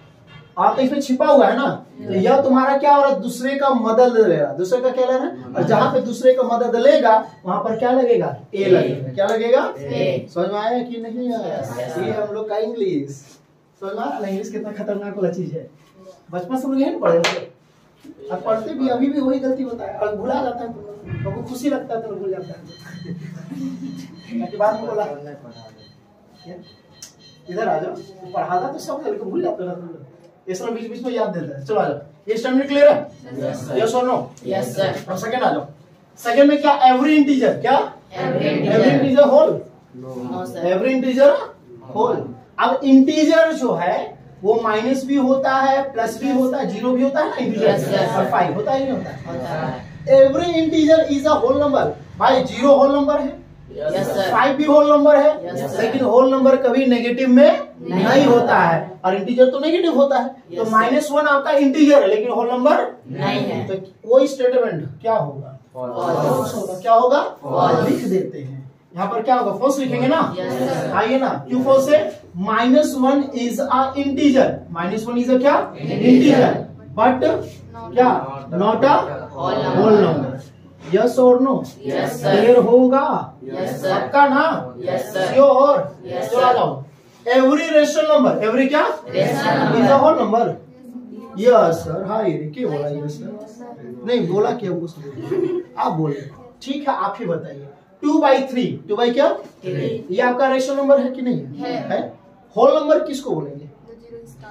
आप तो इसमें छिपा हुआ है ना, तो यह तुम्हारा क्या हो रहा है, दूसरे का मदद ले रहा है, दूसरे का क्या ले रहा है, और जहाँ पे दूसरे का मदद लेगा वहां पर क्या लगेगा, ए लगेगा। क्या लगेगा, ए। समझ में आया कि नहीं आया? ये हम लोग का इंग्लिश। समझ में आया? इंग्लिश कितना खतरनाक वाला चीज है। बचपन से लोग यही पढ़े थे, अब पढ़ते भी अभी भी वही गलती होता है और भुला जाता है, तो खुशी लगता है तो भूल जाता है। बाद में बोला इधर आ जाओ, पढ़ाता तो सब लड़के भूल जाते हैं, इस तरह बीच बीच में याद देता है। चलो आ जाओ, ये स्टैंडर्ड क्लियर है? यस और नो? Yes sir. अब सेकंड आ जाओ। सेकंड में क्या, एवरी इंटीजर, क्या every integer whole? No sir, every integer whole. अब इंटीजर जो है वो माइनस भी होता है, प्लस भी होता है, जीरो भी होता है ना इंटीजर, और 5 होता है, नहीं होता है? Every integer is a whole number. भाई 0 होल नंबर है, 5 भी होल नंबर है, लेकिन होल नंबर कभी नेगेटिव में नहीं होता है, और इंटीजर तो नेगेटिव होता है। तो -1 आपका इंटीजर है लेकिन होल नंबर नहीं है, तो वो स्टेटमेंट क्या होगा, फॉल्स होगा। क्या होगा, लिख देते हैं। यहाँ पर क्या होगा, फॉल्स लिखेंगे ना। आइए ना, क्यों फॉल्स है? -1 is a integer, -1 is a क्या, इंटीजर, बट क्या, not a whole number. Yes और नो? Yes sir. क्लियर होगा? Yes sir. पक्का ना? Yes sir. Sure? Yes sir. जाओ, एवरी रेशनल नंबर, एवरी क्या, is a whole number. Yes sir. हाय क्या बोला ये सर? नहीं बोला क्या, आप बोले, ठीक है आप ही बताइए। 2/3, 2 बाई क्या, ये आपका रेशनल नंबर है कि नहीं है? होल नंबर किसको बोलेंगे,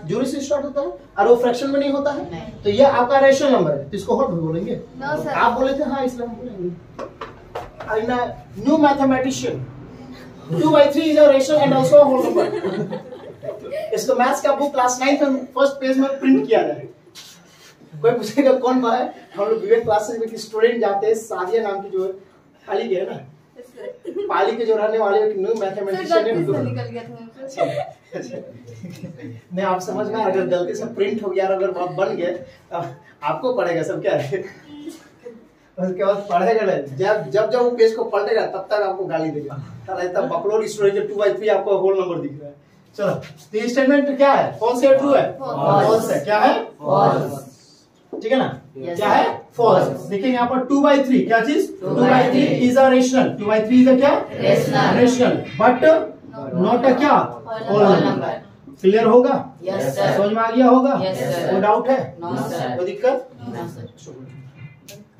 जीरो से स्टार्ट होता है और वो फ्रैक्शन में नहीं होता है, तो ये आपका रेशनल नंबर है, तो इसको होल बोलेंगे। आप बोले थे हाँ, इसलिए हम बोलेंगे। New mathematician, 2/3 is a rational and also a whole number. इसको मैथ्स का बुक क्लास 9th में फर्स्ट पेज में प्रिंट किया है। कोई पूछेगा कौन बा है, हम लोग विवेक क्लासेस में स्टूडेंट जाते हैं, सादिया नाम की जो पाली के है ना, पाली के जो रहने वाले न्यू मैथमेटिशियन है। नहीं आप समझ में, अगर गलती से प्रिंट हो गया, अगर बन गए आपको पड़ेगा सब, क्या है उसके बाद पढ़ेगा नहीं, जब वो पेज को पलटेगा तब तक आपको गाली देगा, तब बकलोल स्टूडेंट 2/3 आपको होल नंबर दिख रहा है। चलो, तो स्टेटमेंट क्या है, फॉल्स है ट्रू है? फॉल्स है। क्या है, फॉल्स, ठीक है ना? क्या है, फॉल्स। देखिए यहाँ पर 2/3 क्या चीज, 2/3 is a rational, 2/3 is a क्या, रेशनल, बट नॉट अ क्या, होल नंबर। क्लियर होगा? Yes sir. समझ में आ गया होगा? Yes sir. कोई डाउट है? No sir. कोई दिक्कत? No sir.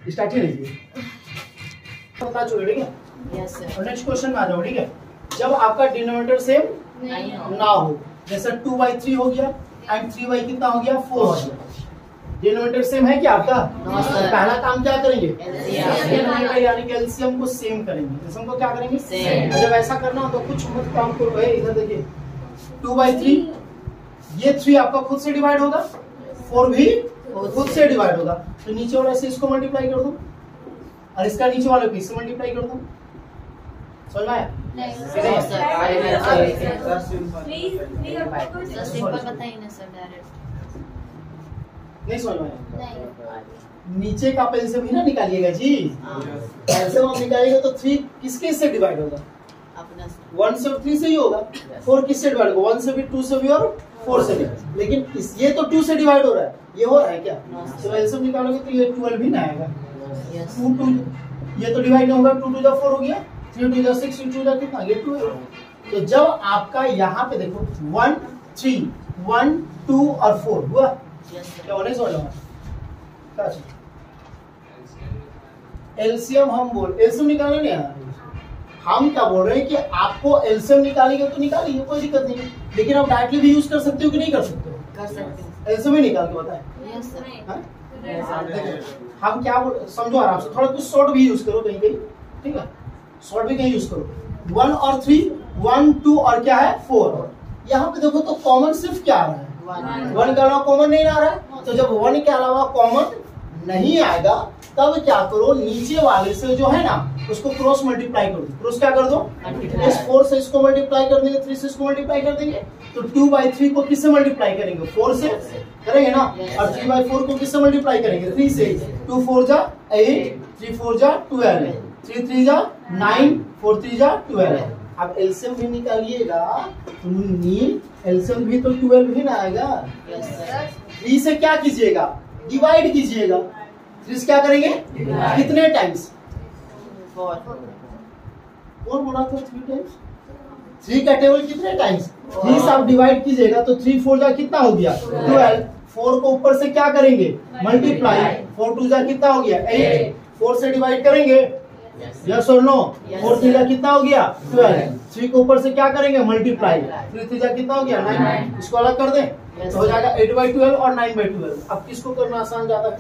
स्टार्ट कीजिए, बता चुके, ठीक है? Yes sir. और नेक्स्ट क्वेश्चन में आ जाओ, ठीक है? जब आपका डिनोमिनेटर सेम ना हो, जैसे 2/3 हो गया एंड 3 कितना हो गया, 4 हो गया, डिनोमिनेटर सेम है क्या आपका? No sir. पहला काम क्या करेंगे, डिनोमिनेटर यानी कि एलसीएम को सेम करेंगे। एलसीएम को क्या करेंगे, सेम। जब ऐसा करना हो तो कुछ मत काम करो, इधर देखिए 2/3, ये 3 आपका खुद से डिवाइड होगा, 4 भी खुद से डिवाइड होगा, तो नीचे वाले से इसको मल्टीप्लाई कर दो और इसका नीचे वाले को इससे मल्टीप्लाई कर दो। समझ में आया? नहीं समझ में आया? नीचे का पेंसिल भी ना निकालिएगा जी, पेंसिल हम निकालेंगे तो 3 किसके से डिवाइड होगा, 1 से 3 से ही होगा। 4 किससे डिवाइड होगा, 1 से भी, 2 से भी और 4 से भी, लेकिन ये तो 2 से डिवाइड हो रहा है, ये हो रहा है क्या? तो एलसीएम निकालोगे तो ये 12 भी ना आएगा, 2 ये तो डिवाइड नहीं होगा, 2 2 जा 4 हो गया, 3 2 जा 6, 2 जा कितना, ये 2 है। तो जब आपका यहाँ पे देखो 1 3 1 2 और 4 हुआ, क्या होने से क्या एलसीएम हम बोल, एलसीएम निकालना नहीं है, हम क्या बोल रहे हैं कि आपको एलसीएम निकालेंगे तो निकालिए, कोई दिक्कत नहीं है, लेकिन आप डायरेक्टली भी यूज कर सकते हो कि नहीं कर सकते हो? कर सकते हो। एलसीएम ही निकाल के बताएं। Yes sir. हम क्या बोल, समझो आराम से, थोड़ा कुछ शॉर्ट भी यूज करो कहीं कहीं, ठीक है? शॉर्ट भी कहीं यूज करो। 1 और 3, 1 2 और क्या है 4। यहाँ पे देखो तो कॉमन सिर्फ क्या आ रहा है, 1 के अलावा कॉमन नहीं आ रहा है, तो जब 1 के अलावा कॉमन नहीं आएगा तब क्या करो, नीचे वाले से जो है ना उसको क्रॉस मल्टीप्लाई कर दो। क्रॉस क्या कर दो, इस 4 से इसको मल्टीप्लाई कर देंगे, 3 से इसको मल्टीप्लाई कर देंगे, तो 2/3 को किससे मल्टीप्लाई करेंगे, 4 से करेंगे ना, और 3/4 को किससे मल्टीप्लाई करेंगे, 3 से। 2 4 जा 8, 3 4 जा 12, 3 3 जा 9, 4 3 जा 12। अब एलसीएम भी निकालिएगा, एलसीएम भी तो 12 ही ना आएगा। 3 से क्या कीजिएगा, डिवाइड कीजिएगा। 3 से क्या करेंगे, कितने टाइम्स, कौन बोला था 3 टाइम्स, 3 का टेबल कितने टाइम्स, 3 से आप डिवाइड कीजिएगा तो 3 4 जा कितना हो गया 12। 4 को ऊपर से क्या करेंगे, मल्टीप्लाई, 4 2 जा कितना हो गया 8। 4 से डिवाइड करेंगे, यस और नो। 4 3 जा कितना हो गया 12। 3 को ऊपर से क्या करेंगे, मल्टीप्लाई, 3 3 जा कितना हो गया 9। इसको अलग कर दें तो हो जाएगा 8/12 और 9/12। अब किसको करना आसान ज्यादा है,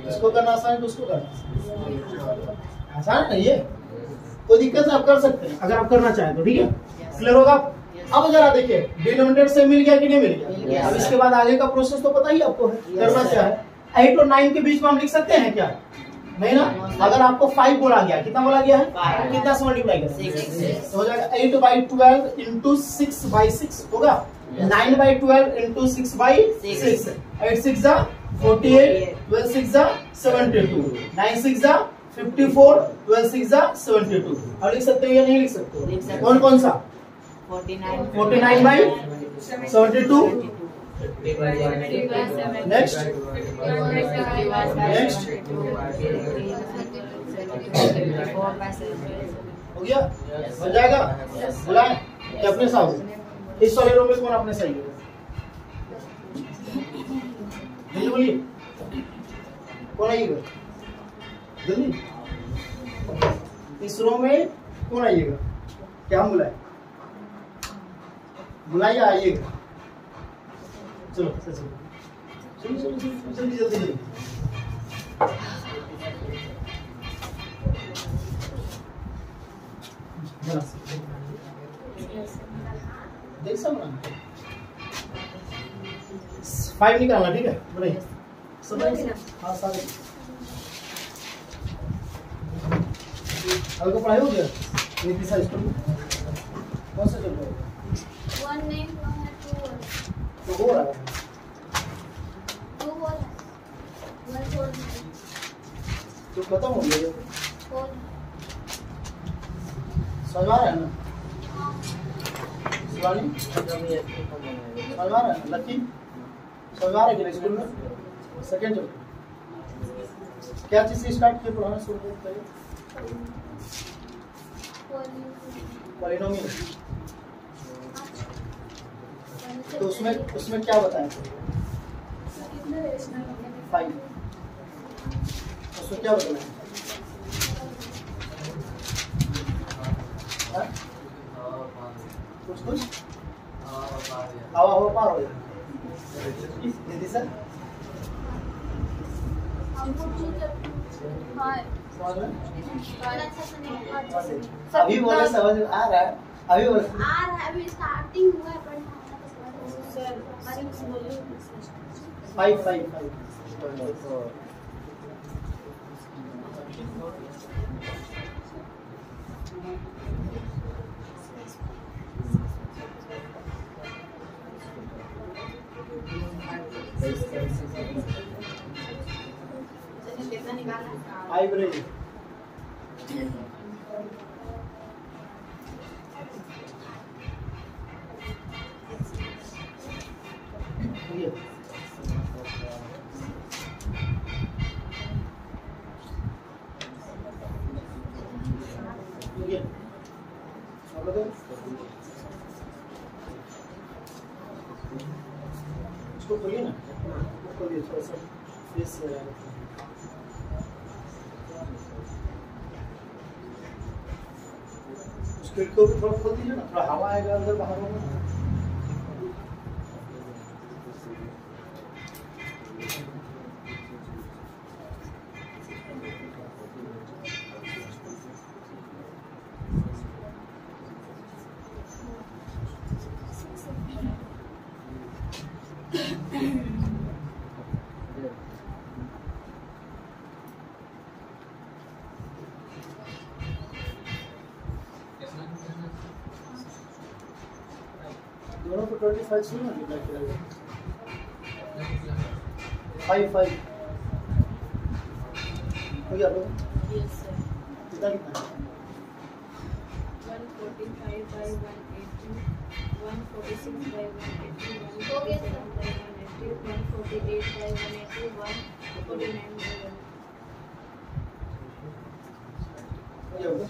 इसको करना आसान है तो उसको करना आसान है। ये कोई दिक्कत है, आप कर सकते हैं अगर आप करना चाहें तो, ठीक है, क्लियर होगा। अब जरा देखिए डिनोमिनेटर से मिल गया कि नहीं मिल गया। अब इसके बाद आगे का प्रोसेस तो पता ही आपको है, करना क्या है। 8 और 9 के बीच में हम लिख सकते हैं क्या, नहीं ना। अगर आपको 5 बोला गया, कितना बोला गया है, कितना से मल्टीप्लाई करें तो हो जाएगा 8/12 इंटू 6/6 होगा, 9/12 इंटू 6/6। 8 6 जा 48, 12 6 जा 72, 9 6 जा 54, 12 6 जा 72। और लिख सकते हो या नहीं लिख सकते, कौन कौन सा 49/72। नेक्स्ट नेक्स्ट हो गया, हो जाएगा। बुलाएं कि अपने साथ इस वाले रो में कौन अपने सही है, जल्दी बोलिए कौन आइएगा, जल्दी इस रो में कौन आइएगा, क्या हम बुलाए, बुलाइए आइएगा। चलो चलो चलो चलो जल्दी जल्दी जल्दी। देख सब 5 निकालना, ठीक है, बनाइए सब। हाँ सारे आपको पढ़ाई हो गया, ये तीसरा स्कूल कौन सा चल रहा है, 1 नहीं हुआ है, 2 तो हो रहा है 2 हो रहा है, 1 छोड़ दीजिए, तो खत्म हो गया, 4 समझ आ रहा है ना, शिवानी समझ आ रहा है, लकी समझ आ रहा है कि स्कूल में सेकंड चल क्या चीज से स्टार्ट किया पढ़ाना शुरू किया, पॉलिनोमियल। तो उसमें क्या बताएं 5, उसमें क्या बताएं, कुछ कुछ हवा पार हो जाए दीदी सर, समझ में अभी बोले समझ में आ रहा है, अभी बोले आ रहा है, अभी स्टार्टिंग हुआ है पढ़ना। 5 रहेगी। इसको खोलिए ना, खोलिए थोड़ा सा फेस से उसके को भी थोड़ा खोल दीजिए ना, थोड़ा हवा आएगा अंदर बाहर होगा। दोनों को 25 से मल्टीप्लाई करेंगे, 5 हो गया लोग कितना कितना 145/180, 146/180, हो गया। 148 by 180 149 by 1. ये हो गया।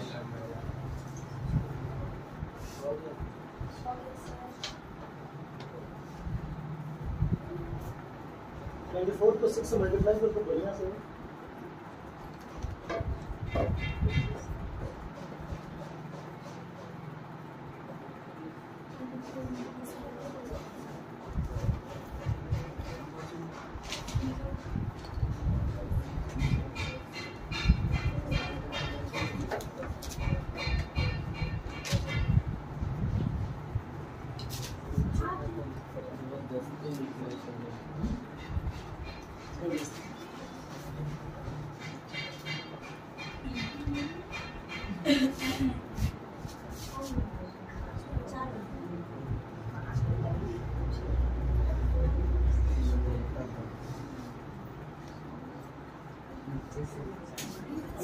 24 को 6 से मल्टीप्लाई कर तो बढ़िया से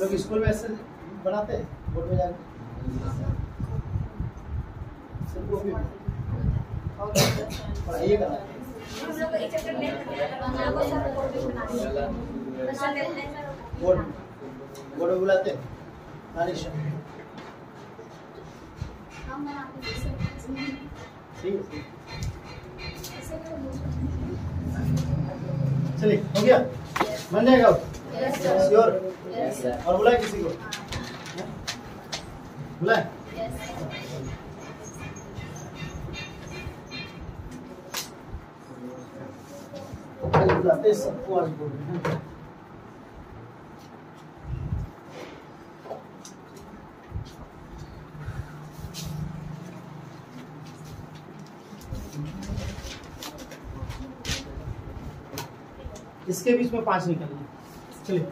लोग स्कूल में ऐसे बनाते हैं बोर्ड में जाके सिर्फ वो भी पढ़ाइएगा हम लोग एक चैप्टर में हम लोग सब बोर्ड पे बनाते हैं बोर्ड बोर्ड में बुलाते हैं नारिशन हम बनाते हैं ठीक है ऐसे चलिए हो गया बन जाएगा अब yes sir sure yes sir और बुलाए किसी को बुलाए यस बुलाते हैं सबको आज बोर्ड में इसके बीच में 5 निकलना चलिए